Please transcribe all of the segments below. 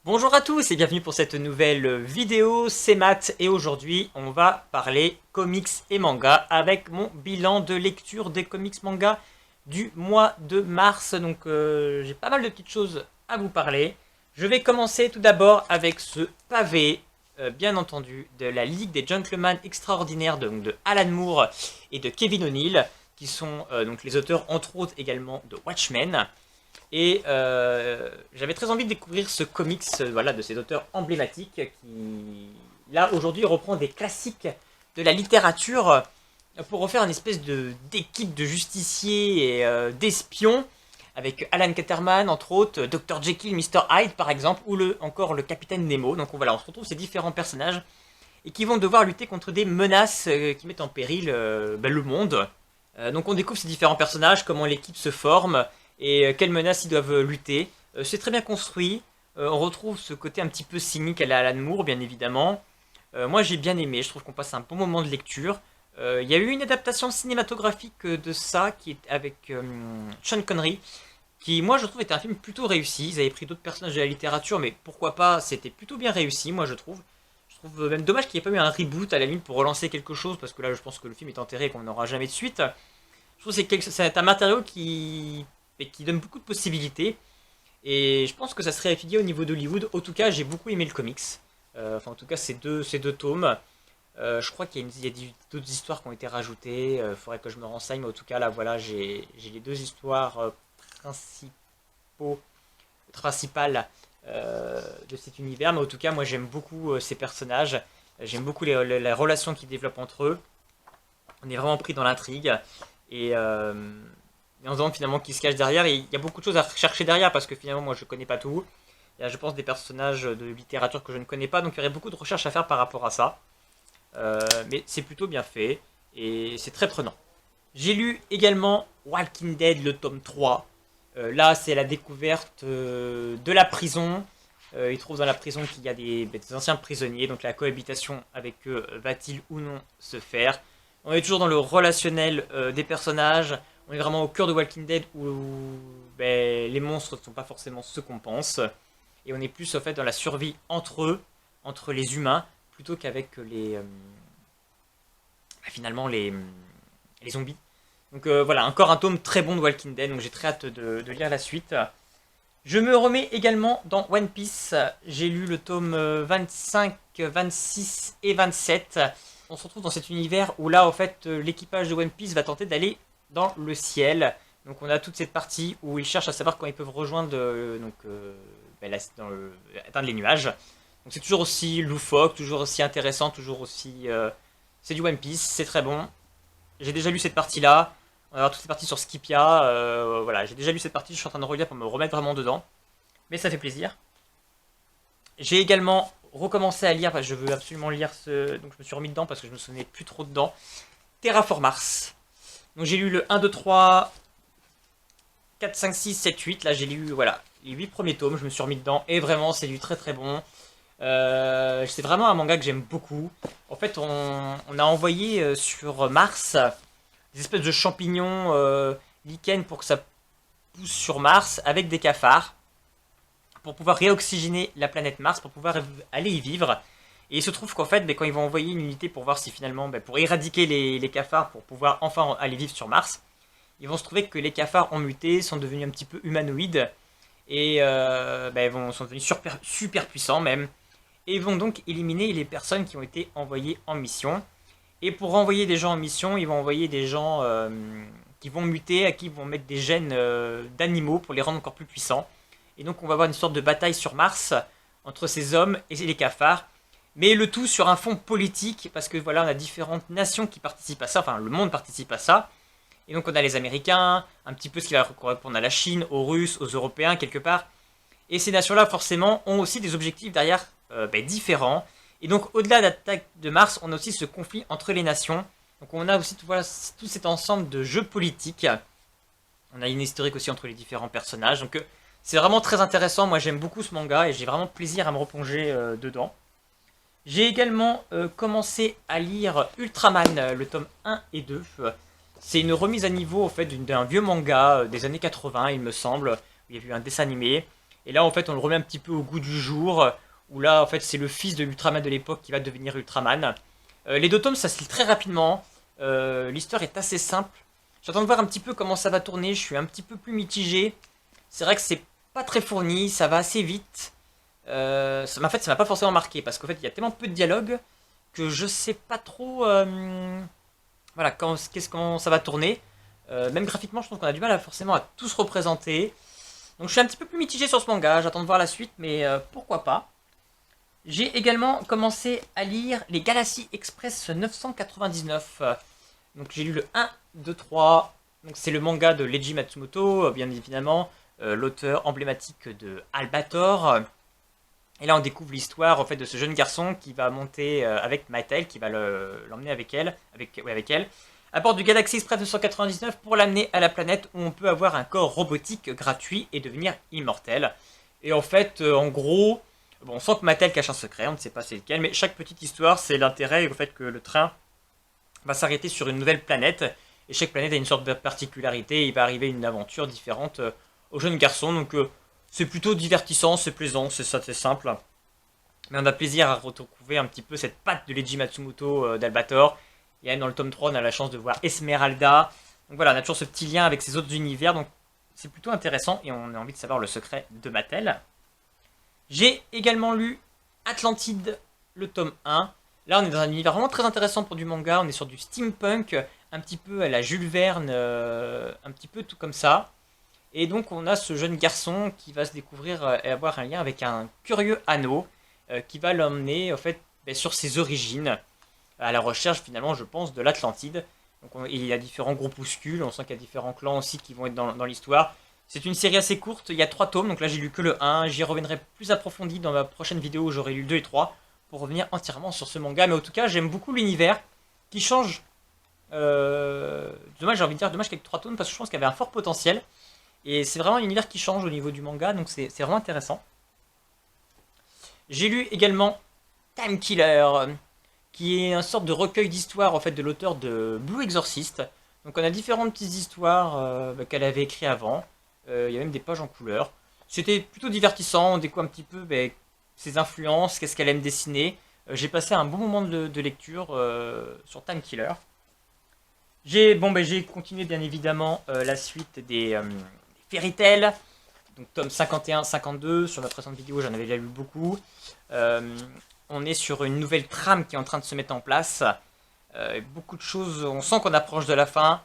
Bonjour à tous et bienvenue pour cette nouvelle vidéo, c'est Matt et aujourd'hui on va parler comics et manga avec mon bilan de lecture des comics manga du mois de mars. Donc j'ai pas mal de petites choses à vous parler. Je vais commencer tout d'abord avec ce pavé, bien entendu, de la Ligue des Gentlemen Extraordinaires de Alan Moore et de Kevin O'Neill, qui sont donc les auteurs entre autres également de Watchmen. Et j'avais très envie de découvrir ce comics voilà, de ces auteurs emblématiques qui, là, aujourd'hui, reprend des classiques de la littérature pour refaire une espèce d'équipe de justiciers et d'espions avec Alan Quaterman, entre autres, Dr. Jekyll, Mr. Hyde, par exemple, ou encore le Capitaine Nemo. Donc voilà, on se retrouve ces différents personnages et qui vont devoir lutter contre des menaces qui mettent en péril le monde. Donc on découvre ces différents personnages, comment l'équipe se forme, et quelles menaces ils doivent lutter. C'est très bien construit. On retrouve ce côté un petit peu cynique à la Alan Moore, bien évidemment. Moi j'ai bien aimé, je trouve qu'on passe un bon moment de lecture. Il y a eu une adaptation cinématographique de ça, qui est avec Sean Connery, qui moi je trouve était un film plutôt réussi. Ils avaient pris d'autres personnages de la littérature, mais pourquoi pas, c'était plutôt bien réussi, moi je trouve. Je trouve même dommage qu'il n'y ait pas eu un reboot à la limite pour relancer quelque chose, parce que là je pense que le film est enterré et qu'on n'aura jamais de suite. Je trouve que c'est un matériau qui donne beaucoup de possibilités. Et je pense que ça serait affilié au niveau d'Hollywood. En tout cas, j'ai beaucoup aimé le comics. Enfin, en tout cas, ces deux tomes. Je crois qu'il y a d'autres histoires qui ont été rajoutées. Il faudrait que je me renseigne. Mais en tout cas, là, voilà, j'ai les deux histoires principales de cet univers. Mais en tout cas, moi, j'aime beaucoup ces personnages. J'aime beaucoup les relations qu'ils développent entre eux. On est vraiment pris dans l'intrigue. Et on se demande finalement qui se cache derrière. Et il y a beaucoup de choses à chercher derrière parce que finalement, moi, je connais pas tout. Il y a, je pense, des personnages de littérature que je ne connais pas. Donc, il y aurait beaucoup de recherches à faire par rapport à ça. Mais c'est plutôt bien fait. Et c'est très prenant. J'ai lu également Walking Dead, le tome 3. Là, c'est la découverte de la prison. Il trouve dans la prison qu'il y a des anciens prisonniers. Donc, la cohabitation avec eux va-t-il ou non se faire? On est toujours dans le relationnel des personnages. On est vraiment au cœur de Walking Dead où les monstres ne sont pas forcément ceux qu'on pense. Et on est plus au fait dans la survie entre eux, entre les humains, plutôt qu'avec finalement les zombies. Donc voilà, encore un tome très bon de Walking Dead, donc j'ai très hâte de lire la suite. Je me remets également dans One Piece. J'ai lu le tome 25, 26 et 27. On se retrouve dans cet univers où là, en fait, l'équipage de One Piece va tenter d'aller dans le ciel. Donc on a toute cette partie où ils cherchent à savoir quand ils peuvent rejoindre atteindre les nuages. Donc c'est toujours aussi loufoque, toujours aussi intéressant, toujours aussi... c'est du One Piece, c'est très bon. J'ai déjà lu cette partie-là. On va avoir toutes ces parties sur Skipia. Voilà, j'ai déjà lu cette partie, je suis en train de relire pour me remettre vraiment dedans. Mais ça fait plaisir. J'ai également recommencé à lire, parce que je veux absolument lire ce... Donc je me suis remis dedans parce que je me souvenais plus trop dedans. Terraform Mars. Donc j'ai lu le 1, 2, 3, 4, 5, 6, 7, 8. Là j'ai lu voilà, les 8 premiers tomes, je me suis remis dedans. Et vraiment c'est du très très bon. C'est vraiment un manga que j'aime beaucoup. En fait on a envoyé sur Mars des espèces de champignons lichen pour que ça pousse sur Mars avec des cafards. Pour pouvoir réoxygéner la planète Mars, pour pouvoir aller y vivre. Et il se trouve qu'en fait, quand ils vont envoyer une unité pour voir si finalement, pour éradiquer les cafards, pour pouvoir enfin aller vivre sur Mars, ils vont se trouver que les cafards ont muté, sont devenus un petit peu humanoïdes, et sont devenus super puissants même, et vont donc éliminer les personnes qui ont été envoyées en mission. Et pour envoyer des gens en mission, ils vont envoyer des gens qui vont muter, à qui ils vont mettre des gènes d'animaux pour les rendre encore plus puissants. Et donc on va avoir une sorte de bataille sur Mars entre ces hommes et les cafards. Mais le tout sur un fond politique, parce que voilà, on a différentes nations qui participent à ça, enfin le monde participe à ça. Et donc on a les Américains, un petit peu ce qui va correspondre à la Chine, aux Russes, aux Européens quelque part. Et ces nations-là forcément ont aussi des objectifs derrière différents. Et donc au-delà de l'attaque de Mars, on a aussi ce conflit entre les nations. Donc on a aussi tout cet ensemble de jeux politiques. On a une historique aussi entre les différents personnages. Donc c'est vraiment très intéressant, moi j'aime beaucoup ce manga et j'ai vraiment plaisir à me replonger dedans. J'ai également commencé à lire Ultraman, le tome 1 et 2. C'est une remise à niveau en fait d'un vieux manga des années 80, il me semble. Il y a eu un dessin animé. Et là, en fait, on le remet un petit peu au goût du jour, où là, en fait, c'est le fils de l'Ultraman de l'époque qui va devenir Ultraman. Les deux tomes, ça se lit très rapidement. L'histoire est assez simple. J'attends de voir un petit peu comment ça va tourner. Je suis un petit peu plus mitigé. C'est vrai que c'est pas très fourni, ça va assez vite. En fait, ça m'a pas forcément marqué parce qu'en fait, il y a tellement peu de dialogue que je sais pas trop, voilà, comment ça va tourner. Même graphiquement, je pense qu'on a du mal forcément à tout se représenter. Donc, je suis un petit peu plus mitigé sur ce manga. J'attends de voir la suite, mais pourquoi pas. J'ai également commencé à lire les Galaxy Express 999. Donc j'ai lu le 1, 2, 3. Donc c'est le manga de Leiji Matsumoto, bien évidemment, l'auteur emblématique de Albator. Et là on découvre l'histoire en fait de ce jeune garçon qui va monter avec Matel, qui va l'emmener avec elle, avec elle, à bord du Galaxy Express 999 pour l'amener à la planète où on peut avoir un corps robotique gratuit et devenir immortel. Et en fait, en gros, bon, on sent que Mattel cache un secret, on ne sait pas c'est lequel, mais chaque petite histoire, c'est l'intérêt au fait que le train va s'arrêter sur une nouvelle planète, et chaque planète a une sorte de particularité, et il va arriver une aventure différente au jeune garçon, donc c'est plutôt divertissant, c'est plaisant, c'est ça, c'est simple. Mais on a plaisir à retrouver un petit peu cette patte de Leiji Matsumoto d'Albator, et même dans le tome 3, on a la chance de voir Esmeralda, donc voilà, on a toujours ce petit lien avec ces autres univers, donc c'est plutôt intéressant, et on a envie de savoir le secret de Mattel. J'ai également lu Atlantide, le tome 1. Là, on est dans un univers vraiment très intéressant pour du manga. On est sur du steampunk, un petit peu à la Jules Verne, un petit peu tout comme ça. Et donc, on a ce jeune garçon qui va se découvrir et avoir un lien avec un curieux anneau qui va l'emmener, en fait, sur ses origines, à la recherche, finalement, je pense, de l'Atlantide. Donc, il y a différents groupuscules. On sent qu'il y a différents clans aussi qui vont être dans l'histoire. C'est une série assez courte, il y a 3 tomes, donc là j'ai lu que le 1, j'y reviendrai plus approfondi dans ma prochaine vidéo où j'aurai lu le 2 et 3, pour revenir entièrement sur ce manga, mais en tout cas j'aime beaucoup l'univers, qui change, dommage j'ai envie de dire, dommage qu'avec 3 tomes, parce que je pense qu'il y avait un fort potentiel, et c'est vraiment un univers qui change au niveau du manga, donc c'est vraiment intéressant. J'ai lu également Time Killer, qui est une sorte de recueil d'histoires en fait de l'auteur de Blue Exorcist, donc on a différentes petites histoires qu'elle avait écrites avant. Il y a même des pages en couleur. C'était plutôt divertissant, on découvre un petit peu ses influences, qu'est-ce qu'elle aime dessiner. J'ai passé un bon moment de lecture sur Time Killer. J'ai continué bien évidemment la suite des Fairy Tail. Donc tome 51, 52, sur ma précédente vidéo j'en avais déjà lu beaucoup. On est sur une nouvelle trame qui est en train de se mettre en place. Beaucoup de choses, on sent qu'on approche de la fin.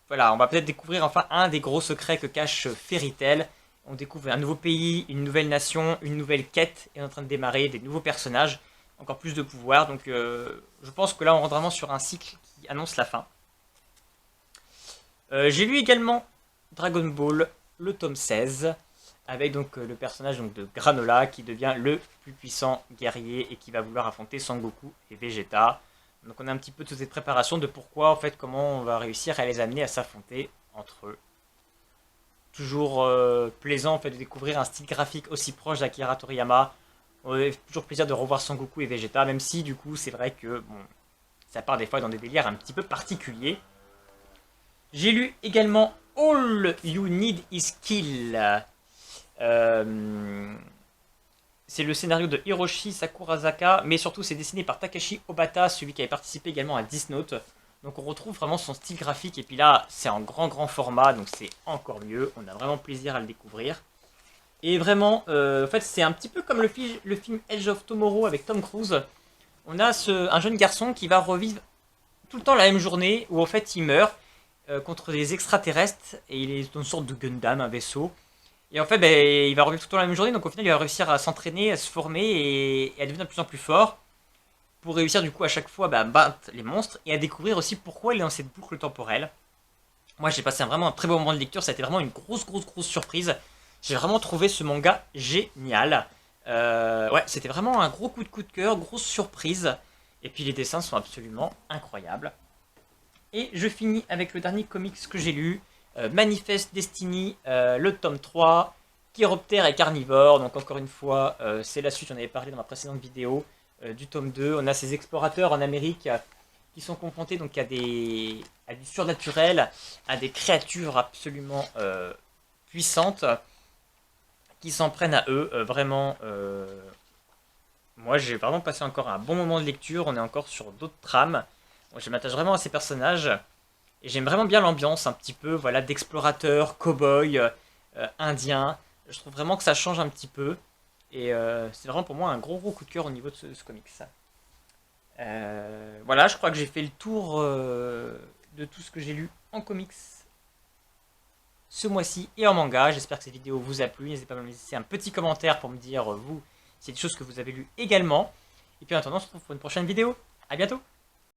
Voilà, on va peut-être découvrir enfin un des gros secrets que cache Fairy Tail. On découvre un nouveau pays, une nouvelle nation, une nouvelle quête est en train de démarrer, des nouveaux personnages, encore plus de pouvoir. Donc je pense que là on rentre vraiment sur un cycle qui annonce la fin. J'ai lu également Dragon Ball, le tome 16, avec donc le personnage donc, de Granola qui devient le plus puissant guerrier et qui va vouloir affronter Sangoku et Vegeta. Donc on a un petit peu toute cette préparation de pourquoi, en fait, comment on va réussir à les amener à s'affronter entre eux. Toujours plaisant en fait de découvrir un style graphique aussi proche d'Akira Toriyama. On a toujours plaisir de revoir Son Goku et Vegeta, même si du coup c'est vrai que bon, ça part des fois dans des délires un petit peu particuliers. J'ai lu également All You Need Is Kill. C'est le scénario de Hiroshi Sakurazaka, mais surtout c'est dessiné par Takashi Obata, celui qui avait participé également à Death Note. Donc on retrouve vraiment son style graphique, et puis là c'est en grand format, donc c'est encore mieux, on a vraiment plaisir à le découvrir. Et vraiment, en fait c'est un petit peu comme le film Edge of Tomorrow avec Tom Cruise. On a un jeune garçon qui va revivre tout le temps la même journée, où en fait il meurt contre des extraterrestres, et il est dans une sorte de Gundam, un vaisseau. Et en fait, il va revivre tout le temps la même journée, donc au final, il va réussir à s'entraîner, à se former et à devenir de plus en plus fort pour réussir du coup à chaque fois à battre les monstres et à découvrir aussi pourquoi il est dans cette boucle temporelle. Moi, j'ai passé vraiment un très bon moment de lecture, ça a été vraiment une grosse surprise. J'ai vraiment trouvé ce manga génial. Ouais, c'était vraiment un gros coup de cœur, grosse surprise. Et puis les dessins sont absolument incroyables. Et je finis avec le dernier comics que j'ai lu. Manifest Destiny, le tome 3, Chiroptère et Carnivore. Donc encore une fois, c'est la suite, j'en avais parlé dans ma précédente vidéo, du tome 2. On a ces explorateurs en Amérique qui sont confrontés donc à du surnaturel, à des créatures absolument puissantes, qui s'en prennent à eux. Vraiment, moi j'ai vraiment passé encore un bon moment de lecture. On est encore sur d'autres trames. Moi, je m'attache vraiment à ces personnages. Et j'aime vraiment bien l'ambiance un petit peu voilà, d'explorateur, cow-boy, indien. Je trouve vraiment que ça change un petit peu. Et c'est vraiment pour moi un gros coup de cœur au niveau de ce comics. Voilà, je crois que j'ai fait le tour de tout ce que j'ai lu en comics ce mois-ci et en manga. J'espère que cette vidéo vous a plu. N'hésitez pas à me laisser un petit commentaire pour me dire, vous, s'il y a des choses que vous avez lues également. Et puis en attendant, on se retrouve pour une prochaine vidéo. A bientôt!